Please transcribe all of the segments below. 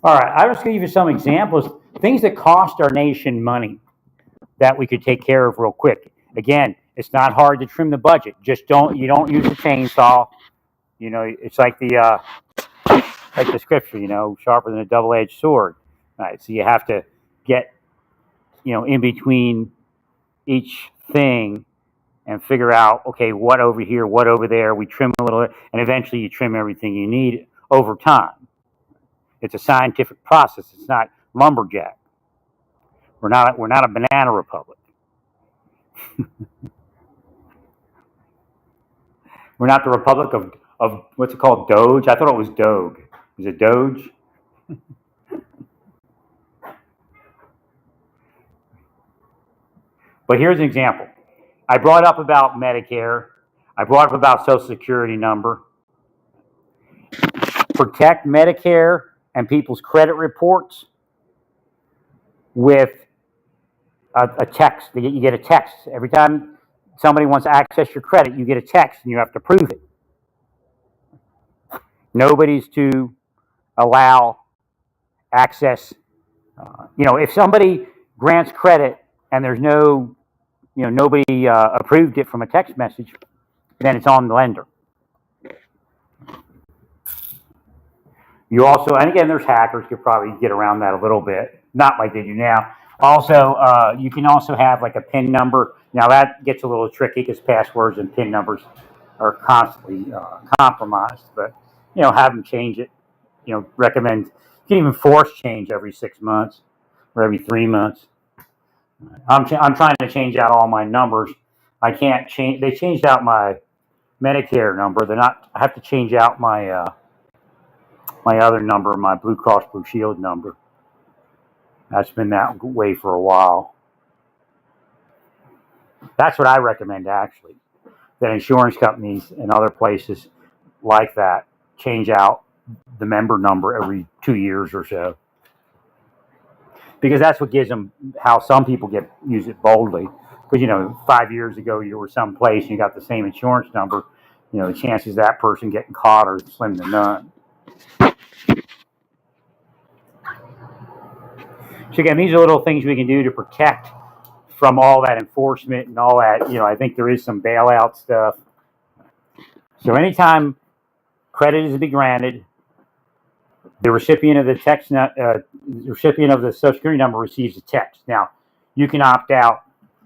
All right, I was going to give you some examples, things that cost our nation money that we could take care of real quick. Again, it's not hard to trim the budget. Just don't use a chainsaw. It's like the scripture, sharper than a double-edged sword. All right, so you have to get, in between each thing and figure out, okay, what over here, what over there. We trim a little, and eventually you trim everything you need over time. It's a scientific process. It's not lumberjack. We're not a banana republic. We're not the republic of what's it called, Doge. I thought it was Doge. Is it Doge? But here's an example. I brought up about Medicare. I brought up about Social Security number. Protect Medicare and people's credit reports with a text. You get a text every time somebody wants to access your credit. You get a text and you have to prove it. Nobody's to allow access. If somebody grants credit and there's nobody approved it from a text message, then it's on the lender. You also, and again, there's hackers could probably get around that a little bit, not like they do now. Also, you can also have like a PIN number. Now that gets a little tricky because passwords and PIN numbers are constantly compromised. But have them change it. Recommend. You can even force change every 6 months or every 3 months. I'm trying to change out all my numbers. I can't change. They changed out my Medicare number. They're not. I have to change out my other number, my Blue Cross Blue Shield number. That's been that way for a while. That's what I recommend actually. That insurance companies and other places like that change out the member number every 2 years or so, because that's what gives them how some people use it boldly. Because 5 years ago you were someplace and you got the same insurance number, the chances of that person getting caught are slim to none. So again, these are little things we can do to protect from all that enforcement and all that. I think there is some bailout stuff. So anytime credit is to be granted, the recipient of the recipient of the Social Security number receives a text. Now, you can opt out.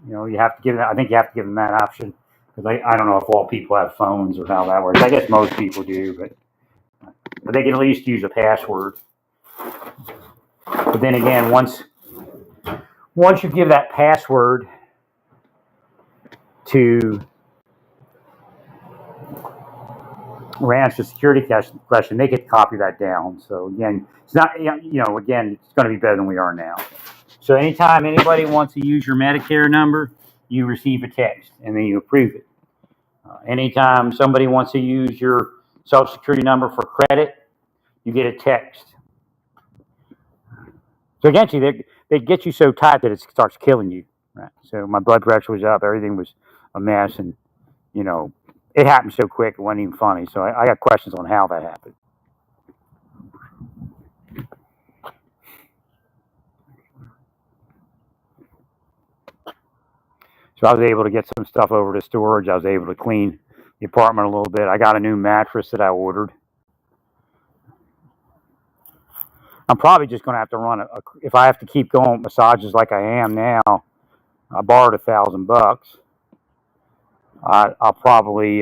You have to give them. I think you have to give them that option, because I don't know if all people have phones or how that works. I guess most people do, but they can at least use a password. But then again, once you give that password to answer the security question, they get to copy that down. So again, it's not, again, it's going to be better than we are now. So anytime anybody wants to use your Medicare number, you receive a text and then you approve it. Anytime somebody wants to use your Social Security number for credit, you get a text. So eventually they get you so tight that it starts killing you. Right. So my blood pressure was up, everything was a mess, and it happened so quick it wasn't even funny. So I got questions on how that happened. So I was able to get some stuff over to storage. I was able to clean the apartment a little bit. I got a new mattress that I ordered. I'm probably just going to have to run if I have to keep going with massages like I am now. I borrowed $1,000. I'll probably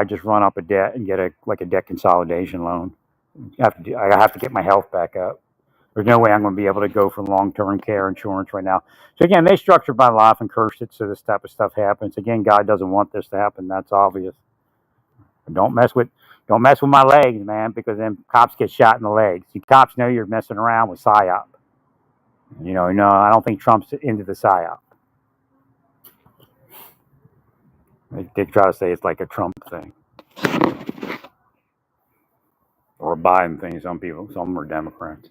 just run up a debt and get a debt consolidation loan. I have to get my health back up. There's no way I'm going to be able to go for long-term care insurance right now. So again, they structured my life and cursed it so this type of stuff happens. Again, God doesn't want this to happen. That's obvious. But don't mess with my legs, man, because then cops get shot in the legs. You cops know you're messing around with psyop. No, I don't think Trump's into the psyop. They try to say it's like a Trump thing or a Biden thing. Some are Democrats.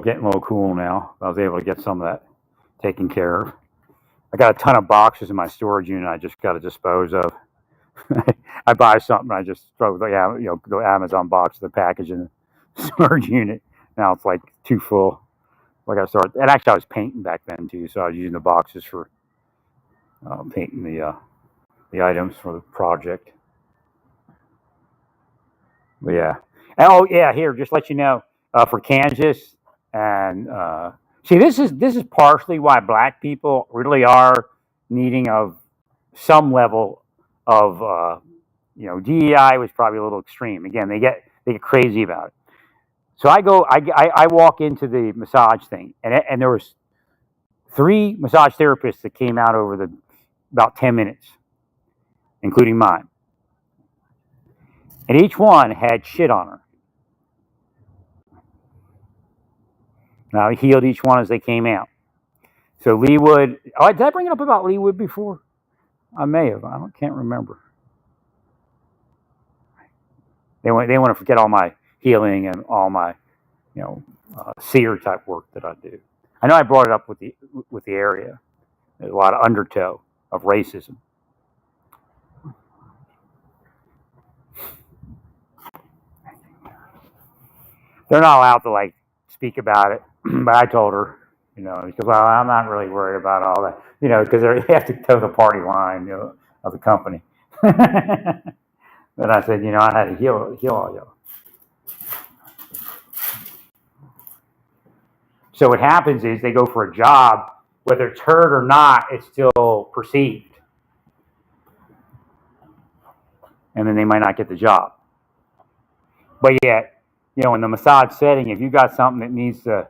Getting a little cool now. I was able to get some of that taken care of. I got a ton of boxes in my storage unit I just got to dispose of. I buy something, I just throw the Amazon box, the package in the storage unit. Now it's like too full. Like I started, and actually I was painting back then too, so I was using the boxes for painting the items for the project. But yeah. Oh yeah, here, just let you know, for Kansas, and see, this is partially why black people really are needing of some level of DEI was probably a little extreme. Again, they get crazy about it. So I walk into the massage thing, and there was 3 massage therapists that came out over the about 10 minutes, including mine, and each one had shit on her. Now I healed each one as they came out. So Leewood, did I bring it up about Leewood before? I may have. Can't remember. They want to forget all my healing and all my, seer type work that I do. I know I brought it up with the area. There's a lot of undertow of racism. They're not allowed to speak about it, but I told her, because I'm not really worried about all that, because they have to toe the party line, of the company. But I said, I had to heal all y'all. So what happens is they go for a job, whether it's heard or not, it's still perceived. And then they might not get the job. But yet, in the massage setting, if you got something that needs to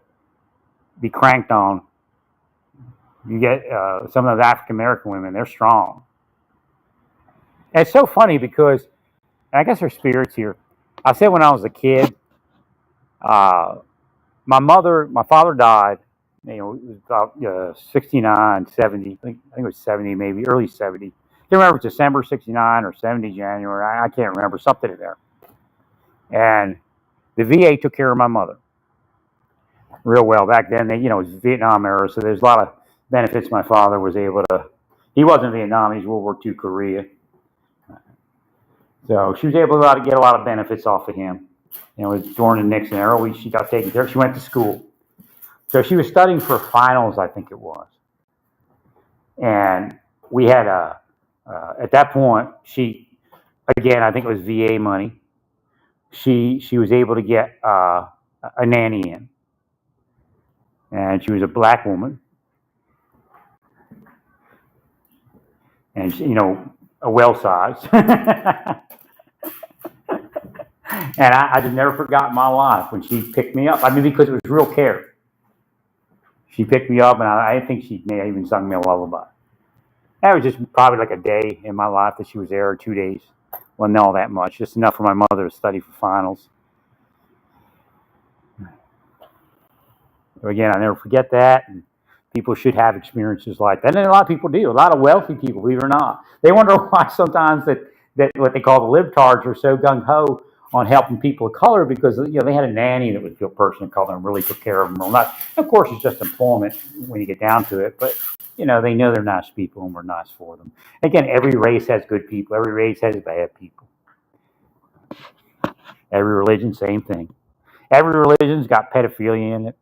be cranked on, you get some of those African American women, they're strong. And it's so funny because, I guess their spirits here. I said when I was a kid, my father died, it was about 69, 70, I think it was 70, maybe early 70. I can't remember if it's December 69 or 70 January. I can't remember, something in there. And the VA took care of my mother real well. Back then, it was Vietnam era, so there's a lot of benefits my father was able to. He wasn't Vietnam, he's World War II Korea. So she was able to get a lot of benefits off of him. It was during the Nixon era. She got taken care of. She went to school. So she was studying for finals, I think it was. And we had at that point, again, I think it was VA money. She was able to get a nanny in. And she was a black woman. And, a well-sized. And I just never forgot in my life when she picked me up. Because it was real care. She picked me up, and I think she may have even sung me a lullaby. That was just probably like a day in my life that she was there, or 2 days. Wasn't all that much, just enough for my mother to study for finals. So again, I never forget that. And people should have experiences like that. And a lot of people do. A lot of wealthy people, believe it or not. They wonder why sometimes that what they call the libtards are so gung-ho on helping people of color, because they had a nanny that was a good person of color and really took care of them. Well, not, of course, it's just employment when you get down to it, but they know they're nice people and we're nice for them. Again, every race has good people. Every race has bad people. Every religion, same thing. Every religion's got pedophilia in it.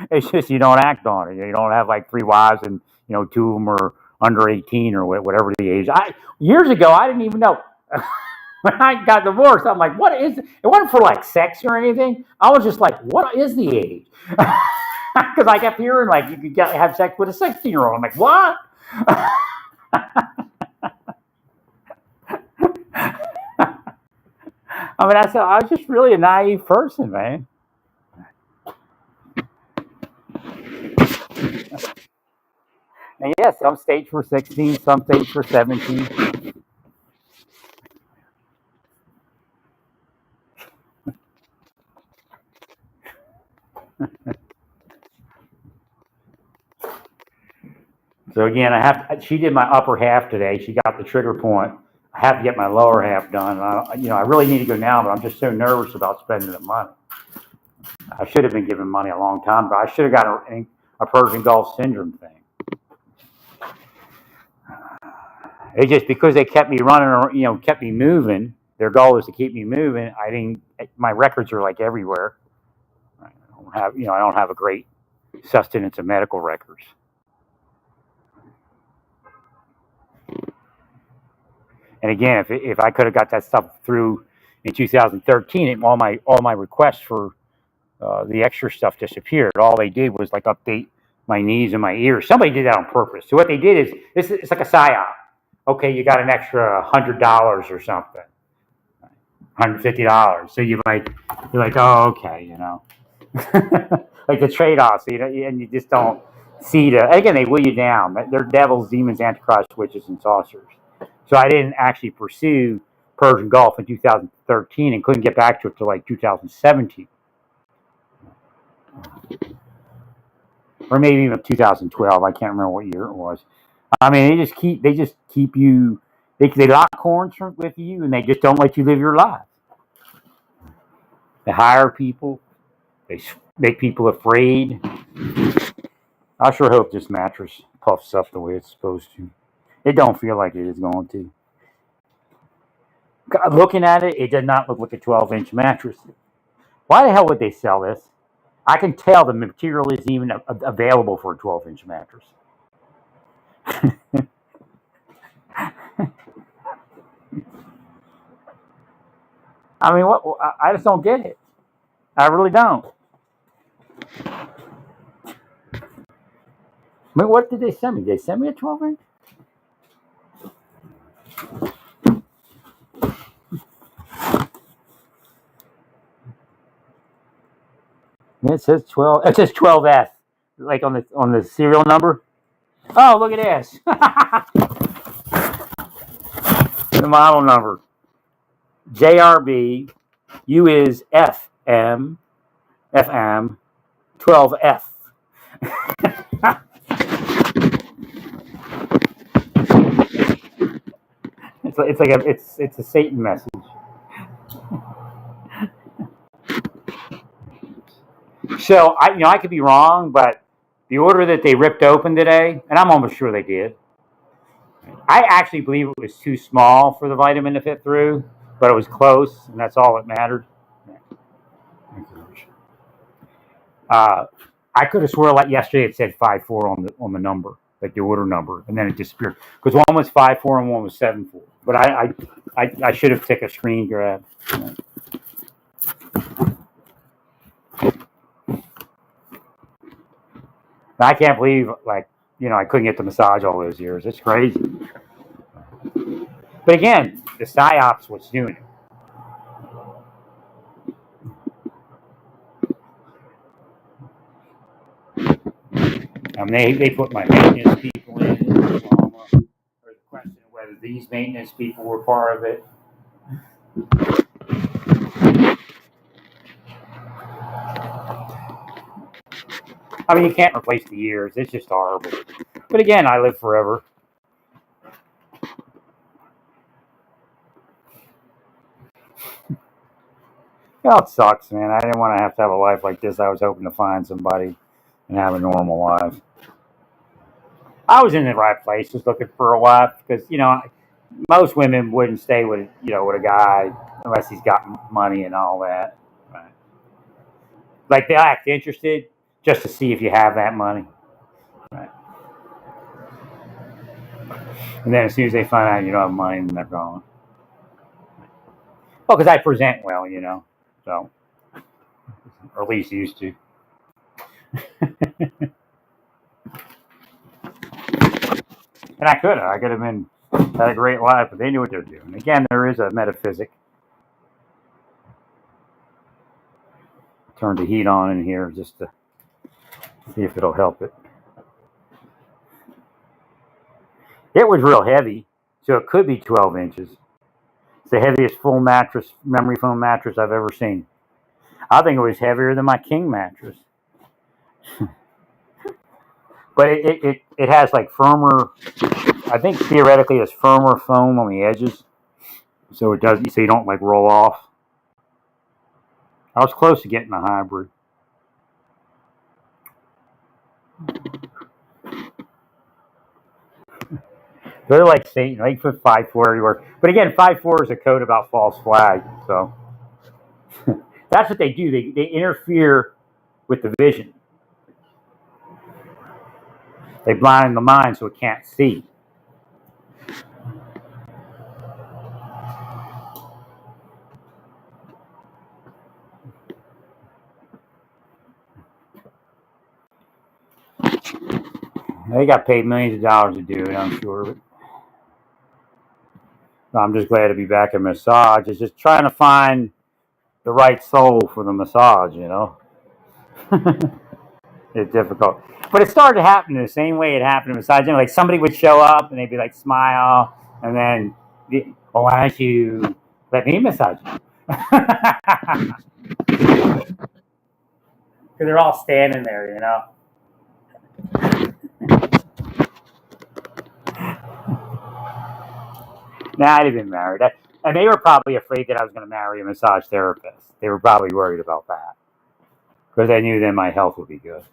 It's just you don't act on it. You don't have 3 wives and 2 of them are under 18 or whatever the age. Years ago, I didn't even know. When I got divorced, I'm like, what is it? It wasn't for sex or anything. I was just like, what is the age? Because I kept hearing you could have sex with a 16-year-old. I'm like, what? I was just really a naive person, man. And yeah, some states were 16, some states were 17. So again, she did my upper half today. She got the trigger point. I have to get my lower half done. I really need to go now, but I'm just so nervous about spending the money. I should have been given money a long time ago. I should have got a Persian Gulf syndrome thing. It's just because they kept me running, kept me moving. Their goal was to keep me moving. I didn't. My records are like everywhere. I don't have, I don't have a great sustenance of medical records. And again, if I could have got that stuff through in 2013, all my requests for the extra stuff disappeared. All they did was like update my knees and my ears. Somebody did that on purpose. So what they did is it's like a psyop. Okay, you got an extra $100 or something, $150. So you're like, oh, okay, like the trade-offs, and you just don't see again, they weigh you down. They're devils, demons, antichrist, witches, and sorcerers. So I didn't actually pursue Persian Gulf in 2013 and couldn't get back to it till like 2017. Or maybe even 2012. I can't remember what year it was. I mean, they just keep you. They lock horns with you, and they just don't let you live your life. They hire people. They make people afraid. I sure hope this mattress puffs up the way it's supposed to. It don't feel like it is going to. Looking at it, it does not look like a 12-inch mattress. Why the hell would they sell this? I can tell the material isn't even available for a 12-inch mattress. I mean, what? I just don't get it. I really don't. I mean, what did they send me? Did they send me a 12-inch? Yeah, it says 12. It says 12F, like on the serial number. Oh, look at this. The model number. JRB. U is FM. FM. 12F. It's a Satan message. So I could be wrong, but the order that they ripped open today, and I'm almost sure they did. I actually believe it was too small for the vitamin to fit through, but it was close, and that's all that mattered. I could have swore like yesterday it said 5-4 on the number, like the order number, and then it disappeared because one was 5-4 and one was 7-4. But I should have taken a screen grab. I can't believe I couldn't get the massage all those years. It's crazy. But again, the psyops was doing it. They put my maintenance people in. There's a question of whether these maintenance people were part of it. I mean, you can't replace the years. It's just horrible. But again, I live forever. It sucks, man. I didn't want to have a life like this. I was hoping to find somebody and have a normal life. I was in the right place, just looking for a wife, because most women wouldn't stay with a guy unless he's got money and all that. Right? Like they act interested just to see if you have that money. Right? And then as soon as they find out you don't have money, then they're gone. Well, because I present well, so or at least used to. And I could have had a great life, but they knew what they were doing. Again, there is a metaphysic. Turn the heat on in here just to see if it'll help it. It was real heavy, so it could be 12 inches. It's the heaviest full mattress, memory foam mattress I've ever seen. I think it was heavier than my king mattress. But it has like firmer, I think theoretically it's firmer foam on the edges. So you don't like roll off. I was close to getting a hybrid. They're like Satan. They put 5'4" everywhere. But again, 5'4" is a code about false flag. So that's what they do. They interfere with the vision. They blind the mind so it can't see. They got paid millions of dollars to do it, I'm sure. But I'm just glad to be back in massage. It's just trying to find the right soul for the massage, you know. It's difficult. But it started to happen the same way it happened in massage. Like somebody would show up and they'd be like, smile, and then, oh, why don't you let me massage you? Because they're all standing there, you know. Nah, I'd have been married. And they were probably afraid that I was going to marry a massage therapist. They were probably worried about that. Because I knew then my health would be good.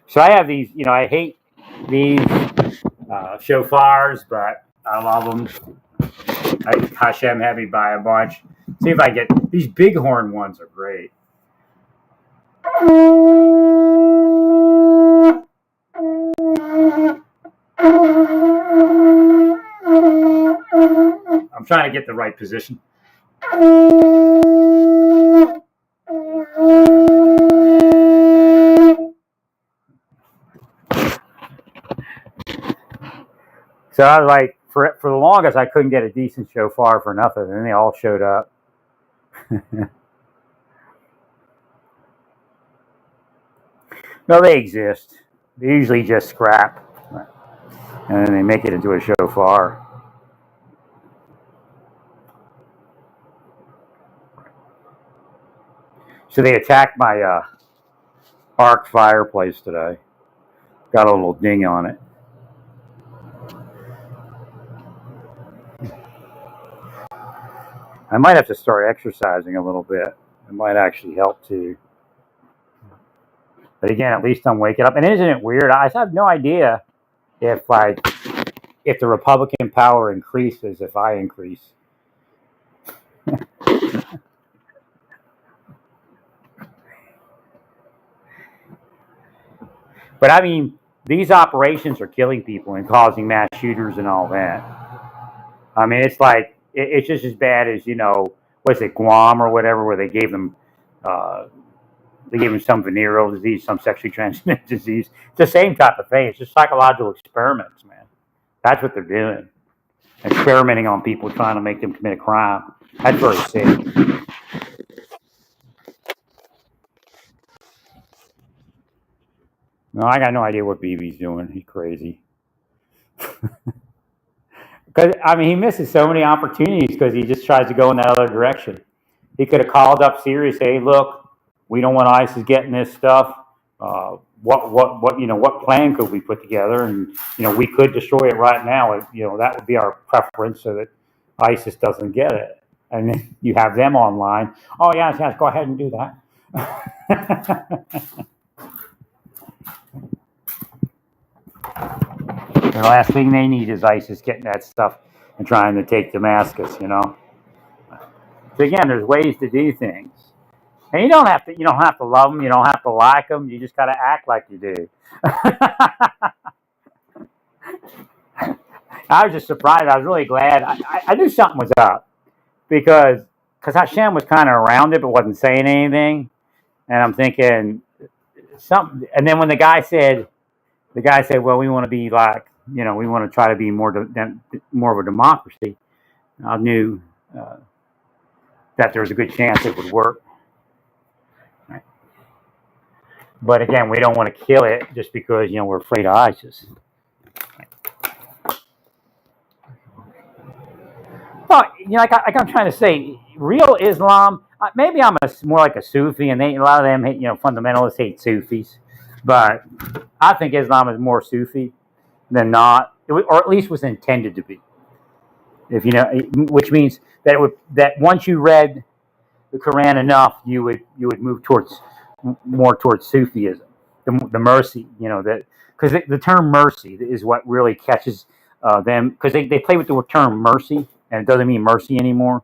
So I have these, you know, I hate these shofars, but I love them. Hashem had me buy a bunch. See if I get, these bighorn ones are great. I'm trying to get the right position. So I was like, for the longest, I couldn't get a decent shofar for nothing, and they all showed up. No, they exist. They're usually just scrap, and then they make it into a shofar. So they attacked my arc fireplace today. Got a little ding on it. I might have to start exercising a little bit. It might actually help too. But again, at least I'm waking up. And isn't it weird? I have no idea if the Republican power increases if I increase. But I mean, these operations are killing people and causing mass shooters and all that. I mean, it's like it's just as bad as, you know, was it Guam or whatever, where they gave them some venereal disease, some sexually transmitted disease. It's the same type of thing. It's just psychological experiments, man. That's what they're doing. Experimenting on people, trying to make them commit a crime. That's very sick. No, I got no idea what BB's doing. He's crazy. Because, I mean, he misses so many opportunities because he just tries to go in that other direction. He could have called up Sirius, hey, look, we don't want ISIS getting this stuff. What plan could we put together? And, you know, we could destroy it right now. You know, that would be our preference so that ISIS doesn't get it. And then you have them online. Oh, yes, go ahead and do that. The last thing they need is ISIS getting that stuff and trying to take Damascus, you know. So again, there's ways to do things. And you don't have to love them, you don't have to like them, you just got to act like you do. I was just surprised. I was really glad. I knew something was up because Hashem was kind of around it but wasn't saying anything. And I'm thinking something. And then when the guy said, well, we want to be like, you know, we want to try to be more of a democracy. I knew that there was a good chance it would work. Right. But again, we don't want to kill it just because, you know, we're afraid of ISIS. Right. Well, you know, like I'm trying to say, real Islam. Maybe I'm more like a Sufi, and a lot of them, you know, fundamentalists hate Sufis. But I think Islam is more Sufi than not, or at least was intended to be. If you know, which means that that once you read the Quran enough, you would move more towards Sufism. the mercy, that because the term mercy is what really catches them, because they play with the term mercy, and it doesn't mean mercy anymore.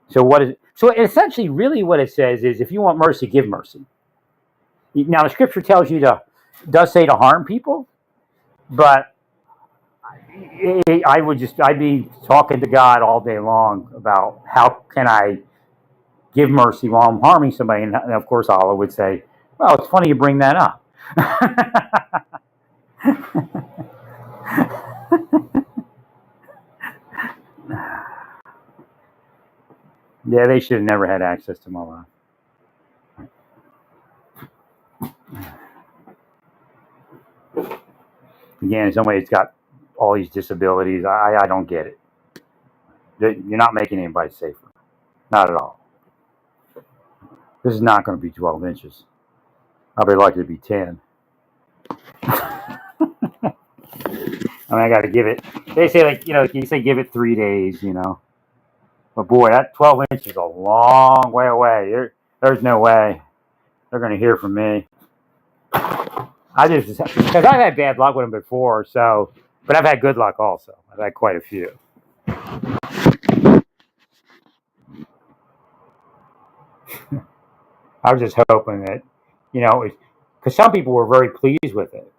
So what is it? So essentially, really, what it says is, if you want mercy, give mercy. Now, the scripture tells you does say to harm people, but I'd be talking to God all day long about how can I give mercy while I'm harming somebody, and of course Allah would say, "Well, it's funny you bring that up." Yeah, they should have never had access to my life. Again, somebody that's got all these disabilities, I don't get it. You're not making anybody safer. Not at all. This is not going to be 12 inches. I'll be likely to be 10. I mean, I got to give it. They say, like, you say give it 3 days, But boy, that 12 inches is a long way away. There's no way they're going to hear from me. Because I've had bad luck with them before, but I've had good luck also. I've had quite a few. I was just hoping that, because some people were very pleased with it.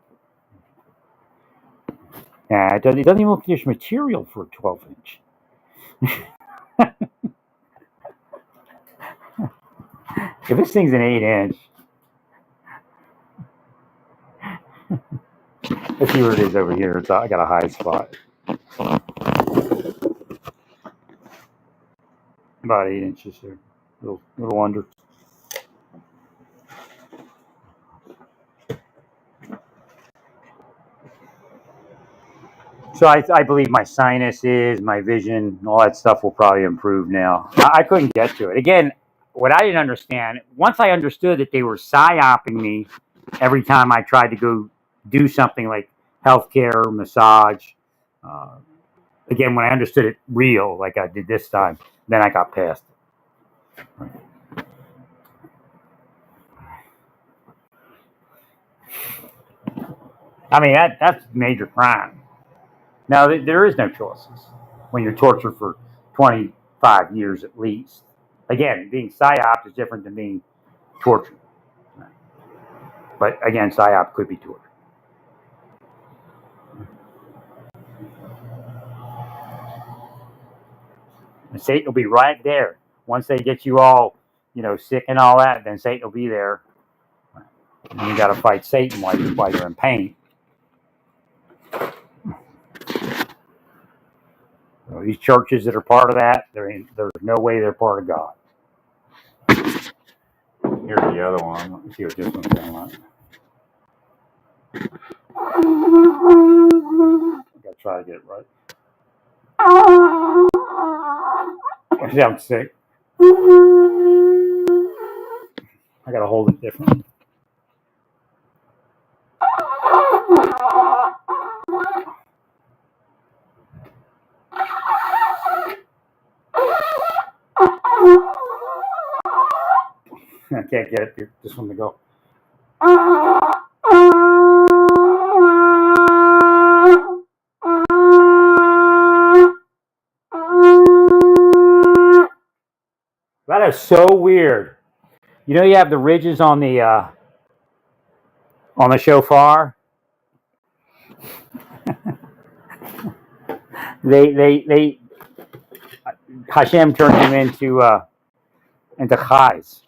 Yeah, it doesn't even look like there's material for a 12-inch. If this thing's an 8-inch, let's see where it is over here. I got a high spot. About 8 inches there. Little under. So I believe my sinuses, my vision, all that stuff will probably improve now. I couldn't get to it. Again, what I didn't understand, once I understood that they were psyoping me every time I tried to go do something like healthcare, massage, again, when I understood it real, like I did this time, then I got past it. I mean, that's major crime. Now, there is no choices when you're tortured for 25 years at least. Again, being psyop is different than being tortured. But again, psyop could be torture. And Satan will be right there. Once they get you all, sick and all that, then Satan will be there. And you got to fight Satan while you're in pain. So these churches that are part of that, there's no way they're part of God. Here's the other one. Let me see what this one's going like. I gotta try to get it right. I sound sick. I gotta hold it differently. I can't get this one to go. That is so weird. You have the ridges on the shofar. they Hashem turned them into chais.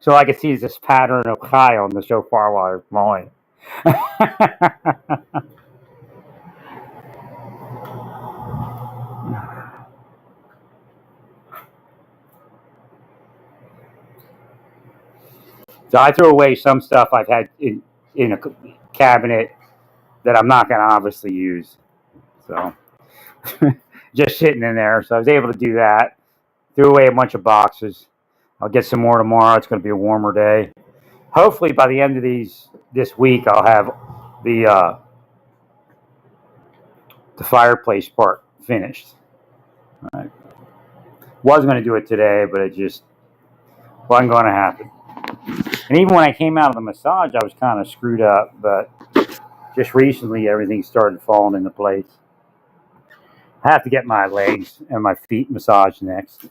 So I can see this pattern of chai on the shofar while I'm blowing. So I threw away some stuff I've had in a cabinet that I'm not going to obviously use. So just sitting in there. So I was able to do that. Threw away a bunch of boxes. I'll get some more tomorrow. It's going to be a warmer day. Hopefully by the end of this week, I'll have the fireplace part finished. All right. Was going to do it today, but it just wasn't going to happen. And even when I came out of the massage, I was kind of screwed up, but just recently everything started falling into place. I have to get my legs and my feet massaged next.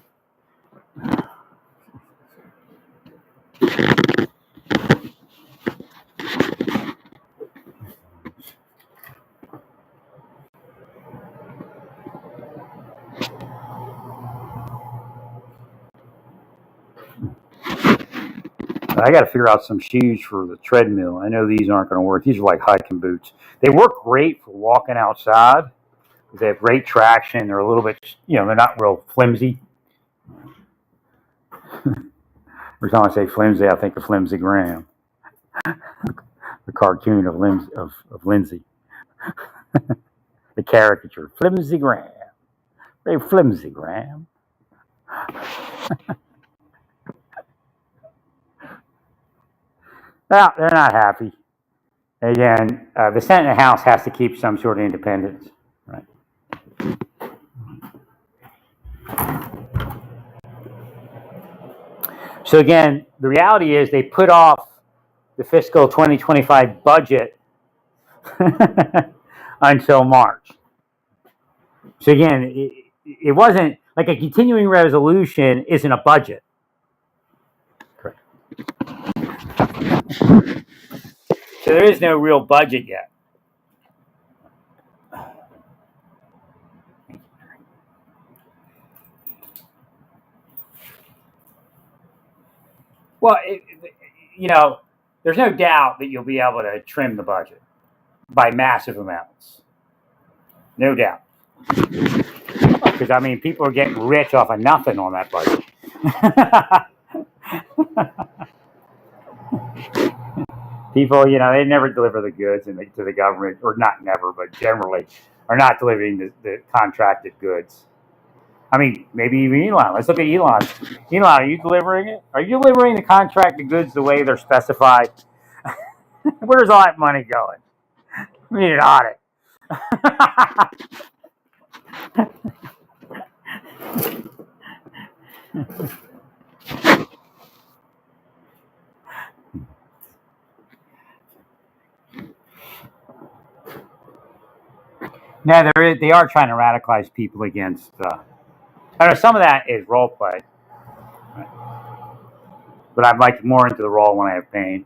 I got to figure out some shoes for the treadmill. I know these aren't going to work. These are like hiking boots. They work great for walking outside. They have great traction. They're a little bit, they're not real flimsy. Every time I say flimsy, I think of Flimsy Graham, the cartoon of Lindsay, the caricature, Flimsy Graham, very flimsy Graham. Well, they're not happy. Again, the Senate House has to keep some sort of independence, right? So again, the reality is they put off the fiscal 2025 budget until March. So again, it wasn't like a continuing resolution isn't a budget. Correct. So there is no real budget yet. Well, there's no doubt that you'll be able to trim the budget by massive amounts. No doubt. Because, people are getting rich off of nothing on that budget. People, they never deliver the goods to the government, or not never, but generally are not delivering the contracted goods. Maybe even Elon. Let's look at Elon. Elon, are you delivering it? Are you delivering the contracted goods the way they're specified? Where's all that money going? We need an audit. Now, they are trying to radicalize people against. I know some of that is role play, right? But I'm more into the role when I have pain.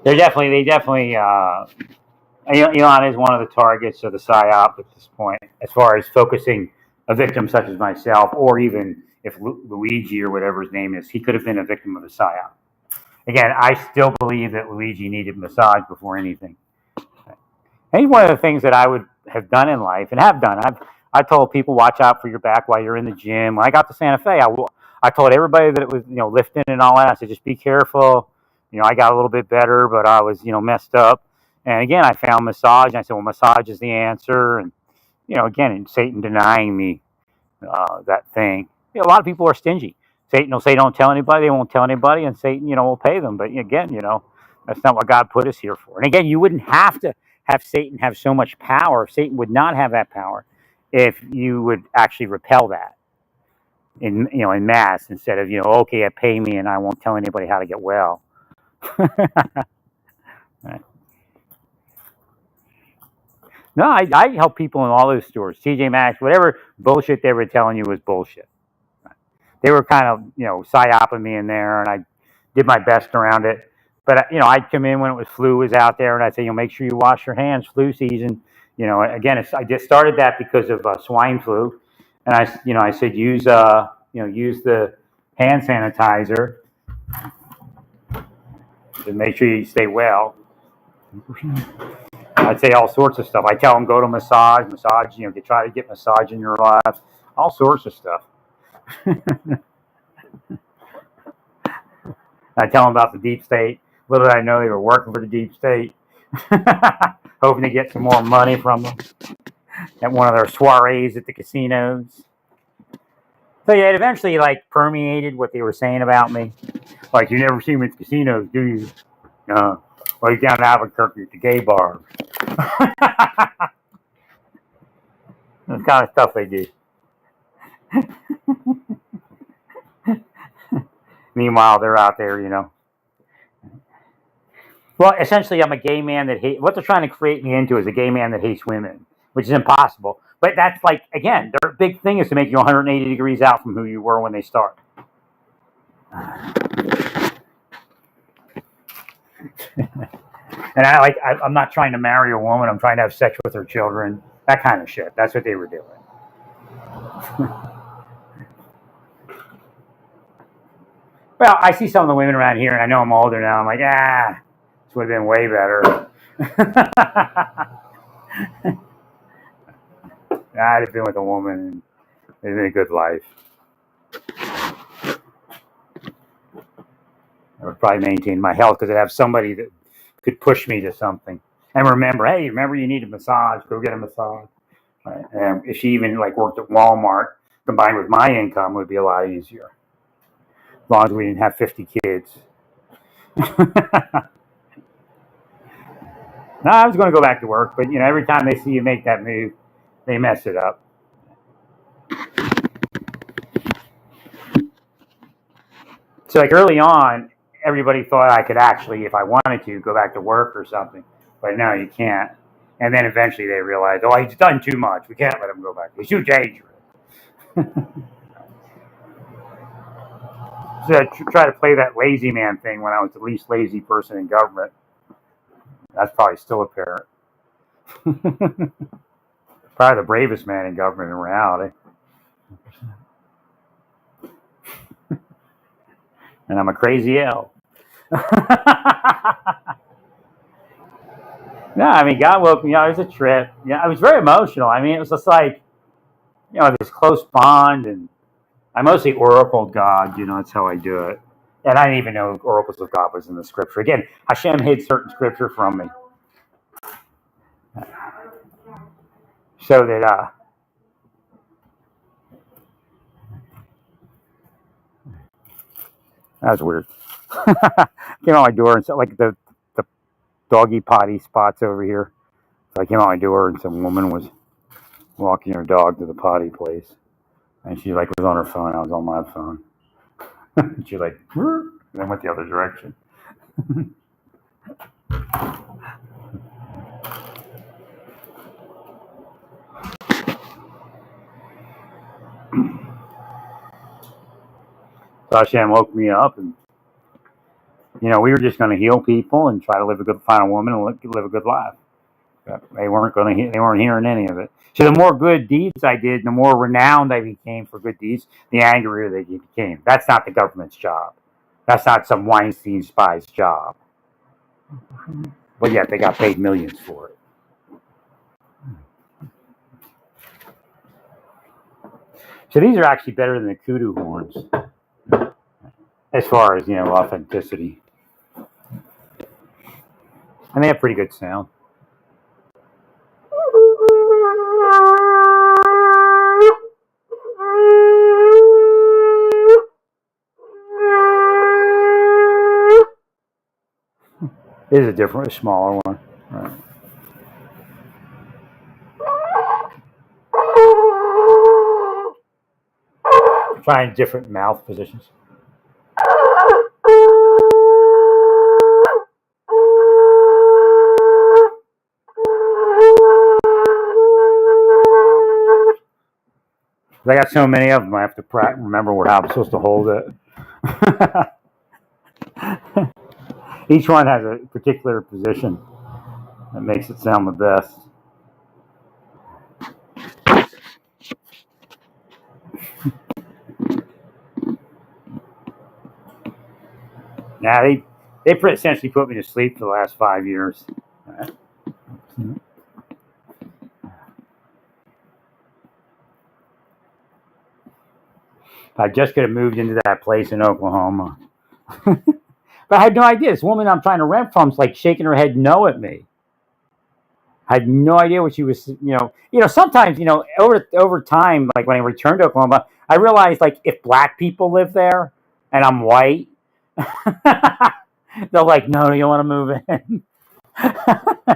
They definitely. Elon is one of the targets of the PSYOP at this point, as far as focusing a victim such as myself, or even if Luigi or whatever his name is, he could have been a victim of the PSYOP. Again, I still believe that Luigi needed massage before anything. And one of the things that I would have done in life, and have done, I told people, watch out for your back while you're in the gym. When I got to Santa Fe, I told everybody that it was, lifting and all that. I said, just be careful. I got a little bit better, but I was, messed up. And again, I found massage, and I said, well, massage is the answer. And, again, and Satan denying me that thing. A lot of people are stingy. Satan will say, don't tell anybody. They won't tell anybody. And Satan, will pay them. But again, that's not what God put us here for. And again, you wouldn't have to have Satan have so much power. Satan would not have that power if you would actually repel that in mass, instead of, okay, pay me and I won't tell anybody how to get well. Right. No, I help people in all those stores. TJ Maxx, whatever bullshit they were telling you was bullshit. They were kind of, psyoping me in there, and I did my best around it. But, I'd come in when flu was out there, and I'd say, make sure you wash your hands, flu season. Again, I just started that because of swine flu. And I said, use the hand sanitizer to make sure you stay well. I'd say all sorts of stuff. I tell them, go to massage, to try to get massage in your life, all sorts of stuff. I tell them about the deep state. Little did I know they were working for the deep state, hoping to get some more money from them at one of their soirees at the casinos. So yeah, it eventually permeated what they were saying about me. Like, you never see me at the casinos, do you? No. Well, you're down in Albuquerque at the gay bar. That's the kind of stuff they do. Meanwhile, they're out there, Well, essentially, I'm a gay man that hates. What they're trying to create me into is a gay man that hates women, which is impossible. But that's like, again, their big thing is to make you 180 degrees out from who you were when they start. And I'm not trying to marry a woman. I'm trying to have sex with her children. That kind of shit. That's what they were doing. Well, I see some of the women around here, and I know I'm older now. I'm like, this would have been way better. I'd have been with a woman, and it'd been a good life. I would probably maintain my health because I'd have somebody that could push me to something. And remember you need a massage, go get a massage. Right? And if she even worked at Walmart, combined with my income, would be a lot easier. As long as we didn't have 50 kids. No, I was going to go back to work, but every time they see you make that move, they mess it up. So early on, everybody thought I could actually, if I wanted to, go back to work or something. But no, you can't. And then eventually they realized, he's done too much. We can't let him go back. He's too dangerous. So I try to play that lazy man thing when I was the least lazy person in government. That's probably still apparent. Probably the bravest man in government in reality. And I'm a crazy L. No, I mean, God woke me up. It was a trip. I was very emotional. I mean, it was just this close bond, and I mostly oracled God. That's how I do it. And I didn't even know oracles of God was in the scripture. Again, Hashem hid certain scripture from me, so that that was weird. Came out my door and the doggy potty spots over here. So I came out my door and some woman was walking her dog to the potty place, and she was on her phone. I was on my phone. She and then went the other direction. So Hashem woke me up, and we were just going to heal people and try to find a woman and live a good life. But they weren't hearing any of it. So the more good deeds I did, the more renowned I became for good deeds, the angrier they became. That's not the government's job. That's not some Weinstein spy's job. But yet they got paid millions for it. So these are actually better than the kudu horns, as far as authenticity, and they have pretty good sound. This is a smaller one. Right. Trying different mouth positions. I got so many of them, I have to remember how I'm supposed to hold it. Each one has a particular position that makes it sound the best. Now they essentially put me to sleep for the last 5 years. Right. I just could have moved into that place in Oklahoma. But I had no idea. This woman I'm trying to rent from is shaking her head no at me. I had no idea what she was, sometimes, over time, when I returned to Oklahoma, I realized, if black people live there and I'm white, they're like, no, you don't want to move in.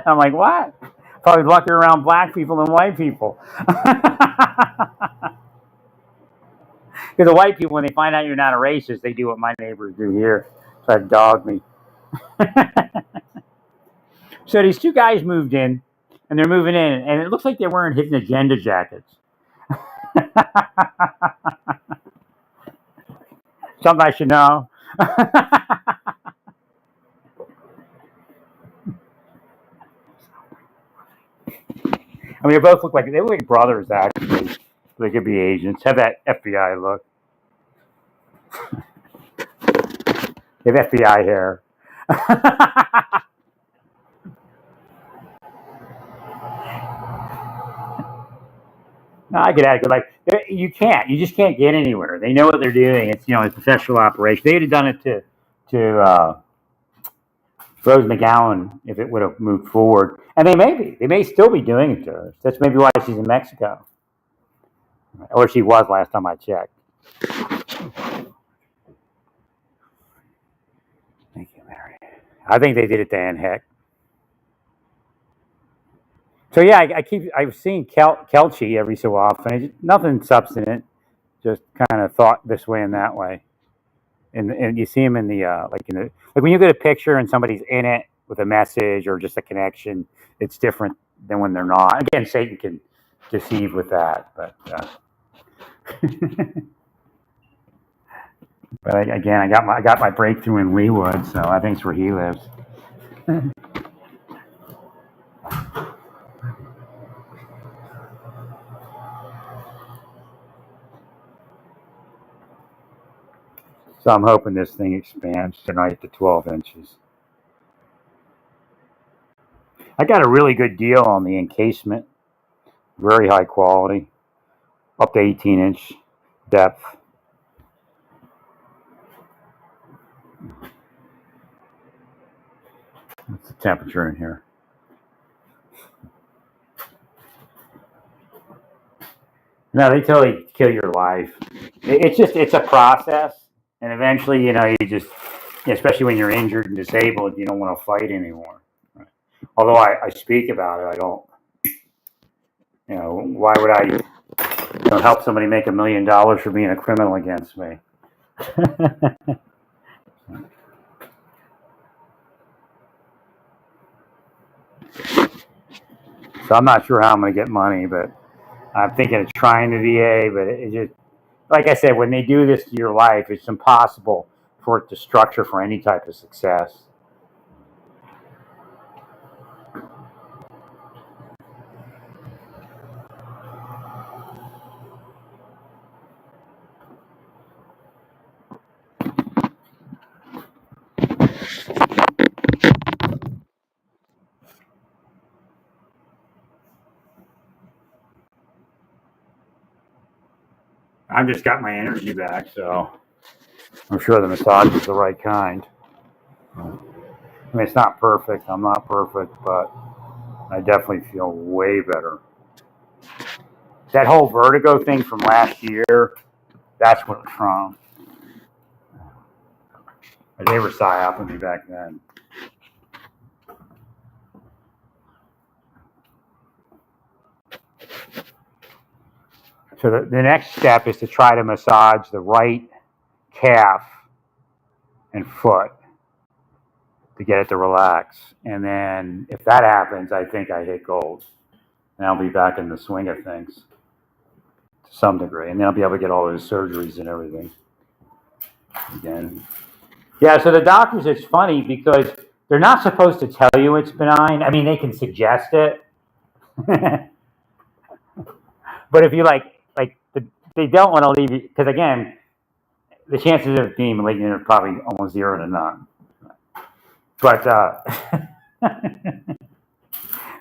I'm like, what? Probably luckier around black people than white people. Because the white people, when they find out you're not a racist, they do what my neighbors do here. Try to dog me. So these two guys moved in, and they're moving in, and it looks like they're wearing hidden agenda jackets. Something I should know. I mean, they both look like brothers, actually. They could be agents. Have that FBI look. They have FBI hair. No, I get that. Like, you can't. You just can't get anywhere. They know what they're doing. It's a professional operation. They'd have done it to Rose McGowan if it would have moved forward, and they may be. They may still be doing it to her. That's maybe why she's in Mexico, or she was last time I checked. Thank you, Mary. I think they did it to Ann Heck. So yeah, I've seen Kelchi every so often. It's nothing substantive, just kind of thought this way and that way. And you see him in the like when you get a picture and somebody's in it with a message or just a connection, it's different than when they're not. Again, Satan can deceive with that, but but again, I got my breakthrough in Leewood, so I think it's where he lives. So I'm hoping this thing expands tonight to 12 inches. I got a really good deal on the encasement, very high quality, up to 18-inch depth. What's the temperature in here? No, they totally kill your life. It's a process, and eventually, you just, especially when you're injured and disabled, you don't want to fight anymore. Right? Although I speak about it, I don't. Why would I, help somebody make $1 million for being a criminal against me? So I'm not sure how I'm going to get money, but I'm thinking of trying the VA. But it just, like I said, when they do this to your life, it's impossible for it to structure for any type of success. I've just got my energy back, so I'm sure the massage is the right kind. I mean, it's not perfect. I'm not perfect, but I definitely feel way better. That whole vertigo thing from last year, that's what it's from. They were psyoping me back then. So the next step is to try to massage the right calf and foot to get it to relax. And then if that happens, I think I hit gold. And I'll be back in the swing of things to some degree. And then I'll be able to get all those surgeries and everything again. Yeah, so the doctors, it's funny because they're not supposed to tell you it's benign. I mean, they can suggest it. But if you they don't want to leave you, because again, the chances of being malignant are probably almost 0 to none. But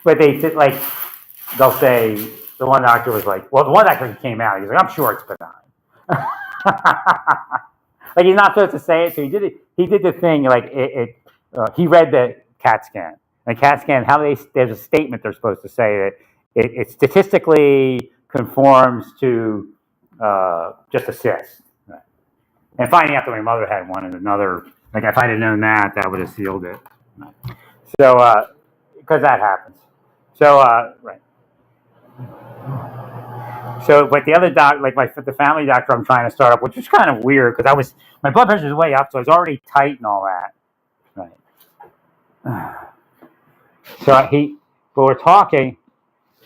but they'll say, the one doctor was like, well, the one doctor came out, he's like, I'm sure it's benign. Like, he's not supposed to say it, so he did the thing, like he read the CAT scan. And CAT scan, there's a statement they're supposed to say that it statistically conforms to just a cyst. Right. And finding out that my mother had one is another, like, if I'd have known that would have sealed it. Right. So, because that happens. So, right. So, but the other like the family doctor I'm trying to start up, which is kind of weird because my blood pressure was way up, so I was already tight and all that. Right. So but we're talking,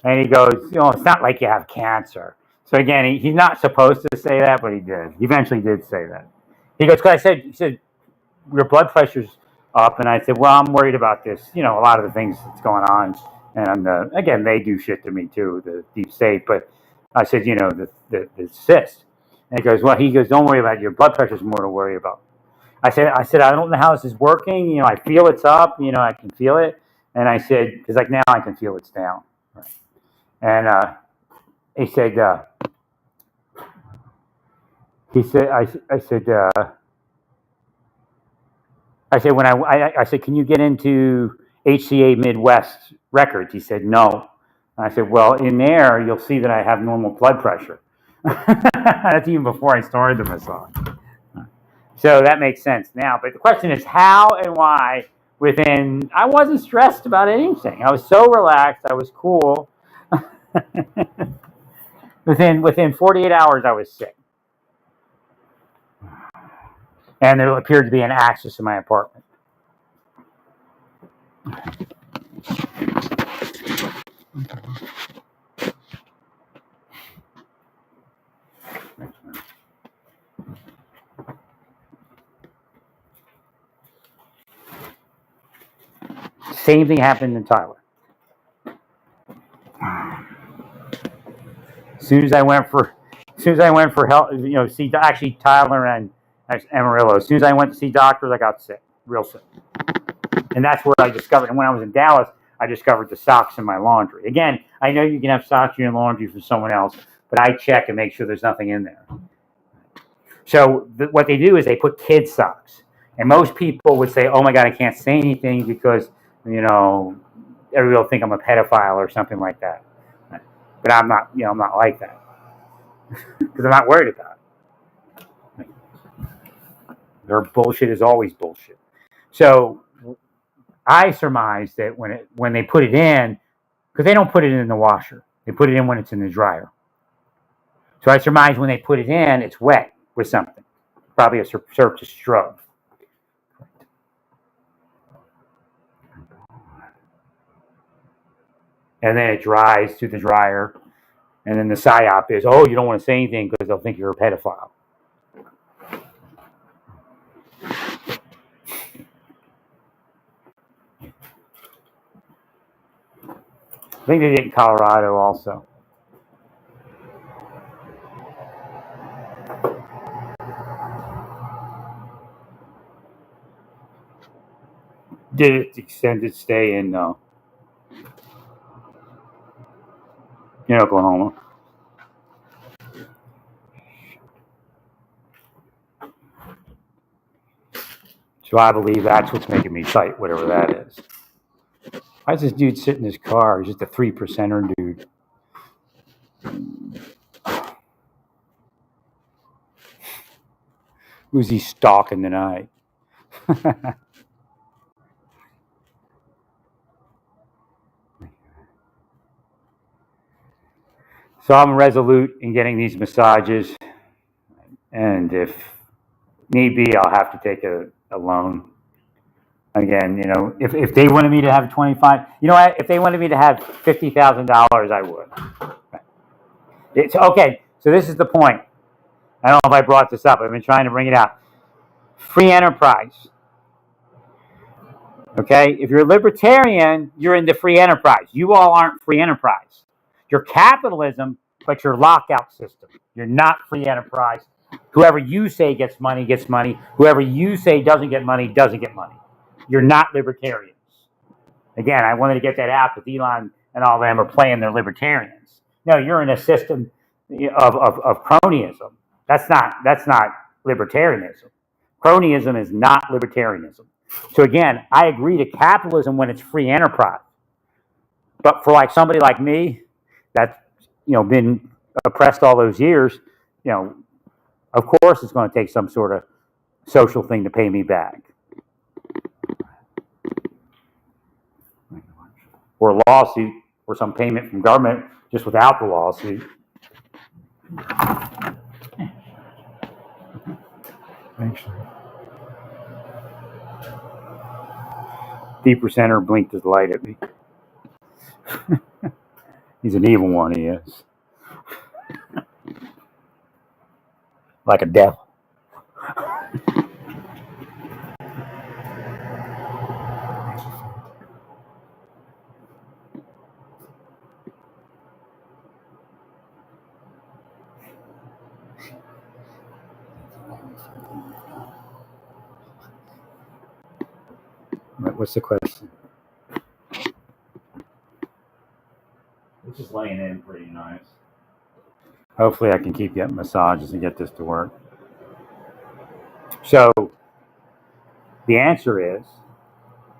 and he goes, it's not like you have cancer. So again, he's not supposed to say that, but he did. He eventually did say that. He goes, because he said, your blood pressure's up, and I said, well, I'm worried about this. A lot of the things that's going on, and again, they do shit to me too, the deep state. But I said, the cyst. And he goes, don't worry about it. Your blood pressure's more to worry about. I said, I don't know how this is working. I feel it's up. I can feel it. And I said, because like now I can feel it's down. Right. And he said, I said, can you get into HCA Midwest records? He said, no. And I said, well, in there, you'll see that I have normal blood pressure. That's even before I started the massage. So that makes sense now. But the question is how and why I wasn't stressed about anything. I was so relaxed. I was cool. Within 48 hours, I was sick. And there appeared to be an axis in my apartment. Same thing happened in Tyler. As soon as I went for help, see actually Tyler and Amarillo. As soon as I went to see doctors, I got sick, real sick. And that's where I discovered. And when I was in Dallas, I discovered the socks in my laundry. Again, I know you can have socks in your laundry for someone else, but I check and make sure there's nothing in there. So what they do is they put kid socks. And most people would say, oh my God, I can't say anything because, everybody will think I'm a pedophile or something like that. But I'm not, I'm not like that. Because I'm not worried about it. Their bullshit is always bullshit. So I surmise that when they put it in, because they don't put it in the washer. They put it in when it's in the dryer. So I surmise when they put it in, it's wet with something. Probably a surface scrub. And then it dries through the dryer. And then the psyop is, you don't want to say anything because they'll think you're a pedophile. I think they did it in Colorado also. Did it extended stay in Oklahoma. So I believe that's what's making me tight, whatever that is. Why does this dude sit in his car? He's just a 3%er dude. Who's he stalking tonight? So I'm resolute in getting these massages. And if need be, I'll have to take a loan. Again, if they wanted me to have 25, if they wanted me to have $50,000, I would. It's okay. So this is the point. I don't know if I brought this up. I've been trying to bring it out. Free enterprise. Okay? If you're a libertarian, you're into free enterprise. You all aren't free enterprise. You're capitalism, but you're lockout system. You're not free enterprise. Whoever you say gets money, gets money. Whoever you say doesn't get money, doesn't get money. You're not libertarians. Again, I wanted to get that out because Elon and all them are playing their libertarians. No, you're in a system of cronyism. That's not libertarianism. Cronyism is not libertarianism. So again, I agree to capitalism when it's free enterprise. But for somebody like me, that's been oppressed all those years, of course it's going to take some sort of social thing to pay me back. Or a lawsuit or some payment from government just without the lawsuit. Actually, Deep Center blinked his light at me. He's an evil one, he is. Like a devil. What's the question? It's just laying in pretty nice. Hopefully I can keep getting massages and get this to work. So the answer is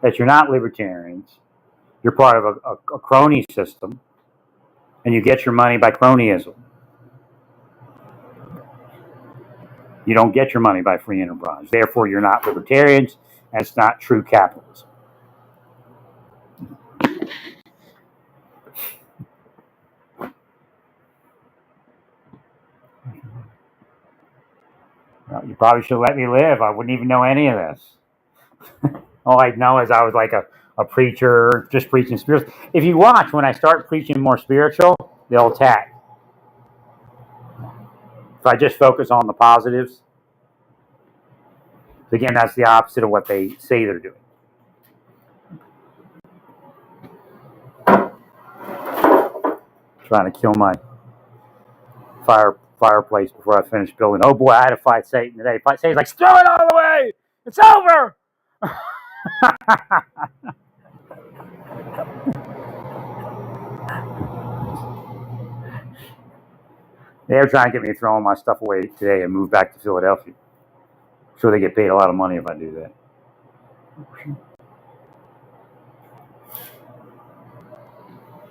that you're not libertarians. You're part of a crony system, and you get your money by cronyism. You don't get your money by free enterprise. Therefore, you're not libertarians, and it's not true capitalism. Well, you probably should let me live. I wouldn't even know any of this. All I know is I was like a preacher, just preaching spiritual. If you watch, when I start preaching more spiritual, they'll attack. If I just focus on the positives, again, that's the opposite of what they say they're doing. Trying to kill my fireplace before I finish building. Oh boy, I had to fight Satan today. Satan's like, throw it all away. It's over. They're trying to get me to throw my stuff away today and move back to Philadelphia. I'm sure they get paid a lot of money if I do that.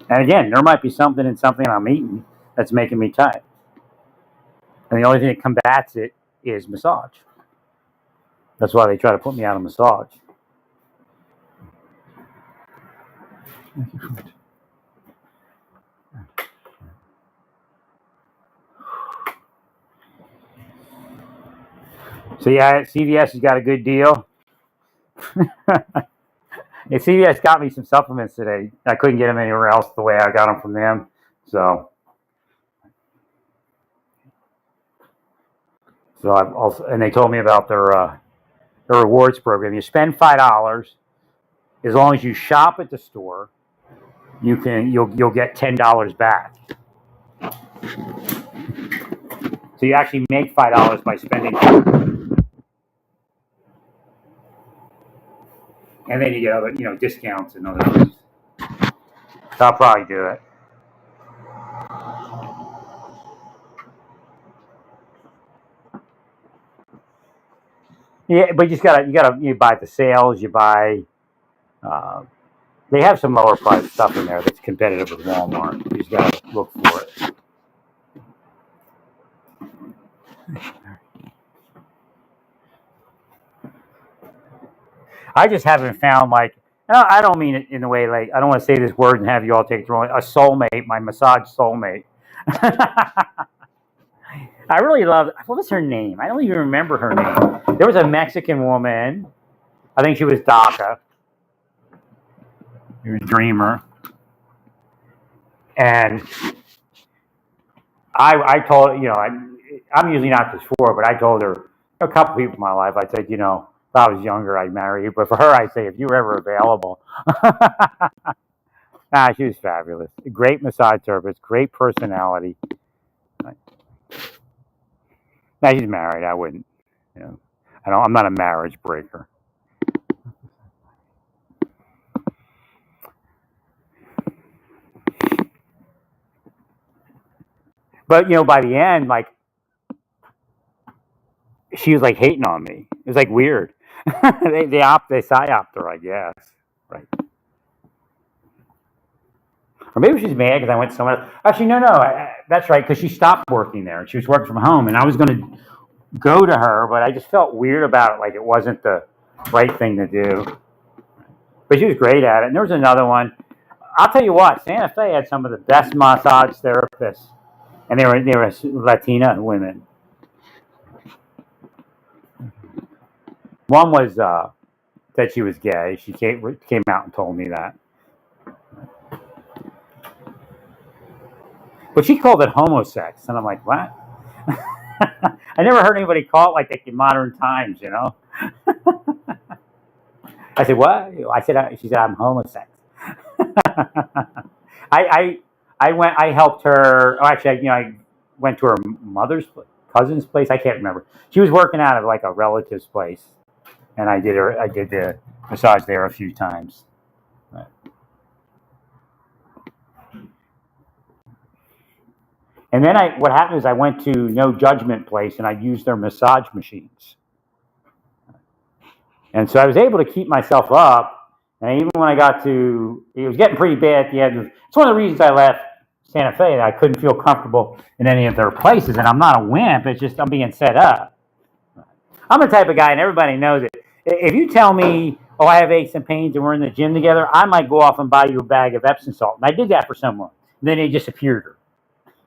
And again, there might be something in something I'm eating that's making me tight. And the only thing that combats it is massage. That's why they try to put me out of massage. So yeah, CVS has got a good deal. Yeah, CVS got me some supplements today. I couldn't get them anywhere else the way I got them from them. So I've also, and they told me about their rewards program. You spend $5, as long as you shop at the store, you'll get $10 back. So you actually make $5 by spending, and then you get other discounts and other things. So I'll probably do it. Yeah, but you buy the sales. You buy. They have some lower price stuff in there that's competitive with Walmart. You just got to look for it. I just haven't found I don't mean it in a way like I don't want to say this word and have you all take it wrong. A soulmate, my massage soulmate. I really love. What was her name? I don't even remember her name. There was a Mexican woman. I think she was DACA. She was Dreamer. And I told I'm usually not this for, but I told her a couple people in my life. I said, if I was younger, I'd marry you. But for her, I say, if you were ever available. She was fabulous. Great massage therapist, great personality. Now she's married. I wouldn't. I'm not a marriage breaker. But by the end, she was hating on me. It was weird. they psyoped her, I guess. Right. Or maybe she's mad because I went somewhere else. Actually, no, that's right, because she stopped working there and she was working from home, and I was going to go to her, but I just felt weird about it, it wasn't the right thing to do. But she was great at it. And there was another one. I'll tell you what, Santa Fe had some of the best massage therapists and they were Latina women. One was said she was gay. She came out and told me that, but she called it homosex, and I'm like, what? I never heard anybody call it like in modern times, you know. I said, what? She said, I'm homosex. I, I helped her. Oh, actually, I went to her cousin's place. I can't remember. She was working out of like a relative's place, and I did the massage there a few times. Right. And then what happened is I went to No Judgment Place, and I used their massage machines. And so I was able to keep myself up. And even when it was getting pretty bad at the end. It's one of the reasons I left Santa Fe. I couldn't feel comfortable in any of their places. And I'm not a wimp. It's just I'm being set up. I'm the type of guy, and everybody knows it. If you tell me, oh, I have aches and pains and we're in the gym together, I might go off and buy you a bag of Epsom salt. And I did that for someone. And then they disappeared her.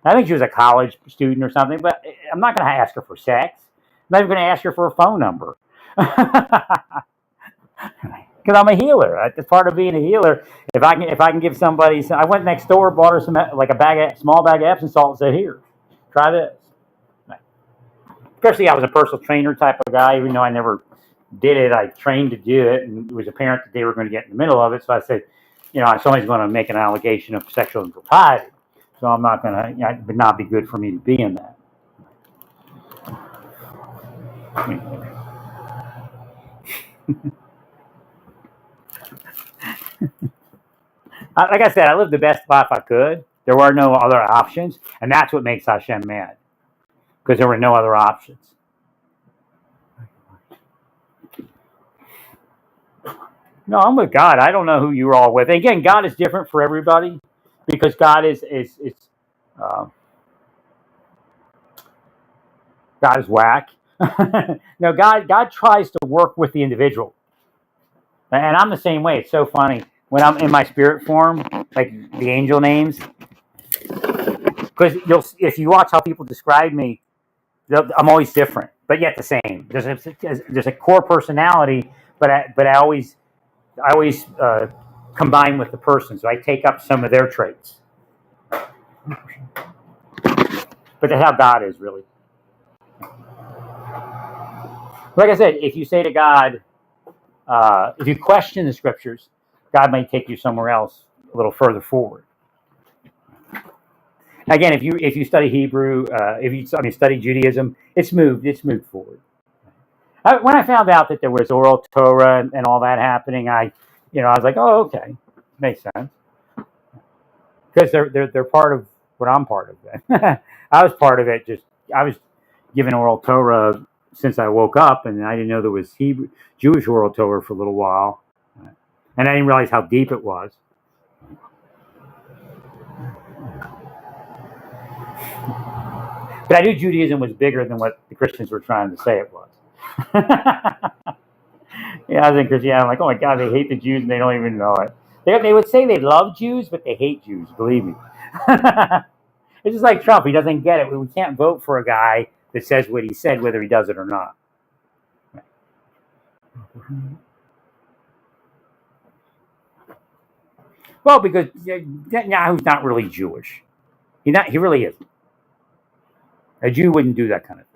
I think she was a college student or something, but I'm not going to ask her for sex. I'm not even going to ask her for a phone number. Because I'm a healer. That's part of being a healer. If I can give somebody, I went next door, bought her like small bag of Epsom salt, and said, "Here, try this." Especially, I was a personal trainer type of guy, even though I never did it. I trained to do it, and it was apparent that they were going to get in the middle of it. So I said, somebody's going to make an allegation of sexual impropriety. So I'm not going to. It would not be good for me to be in that. Like I said, I lived the best life I could. There were no other options, and that's what makes Hashem mad, because there were no other options. No, I'm with God. I don't know who you're all with. And again, God is different for everybody, because God is God is whack. No, God tries to work with the individual, and I'm the same way. It's so funny when I'm in my spirit form, like the angel names, because if you watch how people describe me, I'm always different, but yet the same. There's a core personality, but I always combine with the person, so I take up some of their traits. But that's how God is, really. Like I said, if you say to God, if you question the scriptures, God may take you somewhere else, a little further forward. Again, if you study Hebrew, if you study Judaism, it's moved forward. When I found out that there was oral Torah and all that happening, I was like, oh, okay, makes sense, because they're part of what I'm part of. Then I was part of it. I was given oral Torah since I woke up, and I didn't know there was Jewish oral Torah for a little while, and I didn't realize how deep it was. But I knew Judaism was bigger than what the Christians were trying to say it was. Yeah, I was in Christianity. I'm like, oh my God, they hate the Jews and they don't even know it. They would say they love Jews, but they hate Jews. Believe me. It's just like Trump. He doesn't get it. We can't vote for a guy that says what he said, whether he does it or not. Well, because Netanyahu's not really Jewish. He really isn't. A Jew wouldn't do that kind of thing.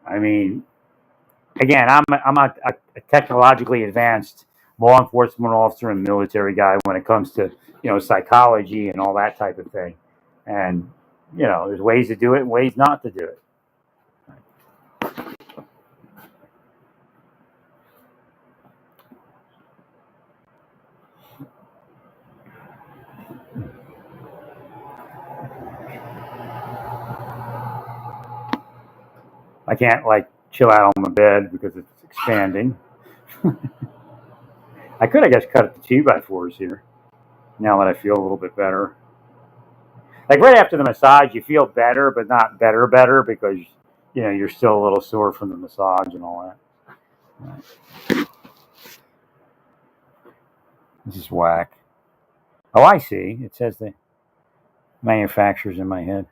I mean, again, I'm a technologically advanced law enforcement officer and military guy when it comes to psychology and all that type of thing, and there's ways to do it and ways not to do it. I can't chill out on my bed because it's expanding. I could, I guess, cut the 2x4s here now that I feel a little bit better. Like right after the massage, you feel better, but not better because you're still a little sore from the massage and all that. This is whack. Oh, I see. It says the manufacturer's in my head.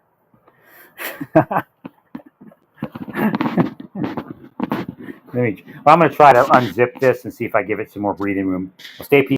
I'm going to try to unzip this and see if I give it some more breathing room. Stay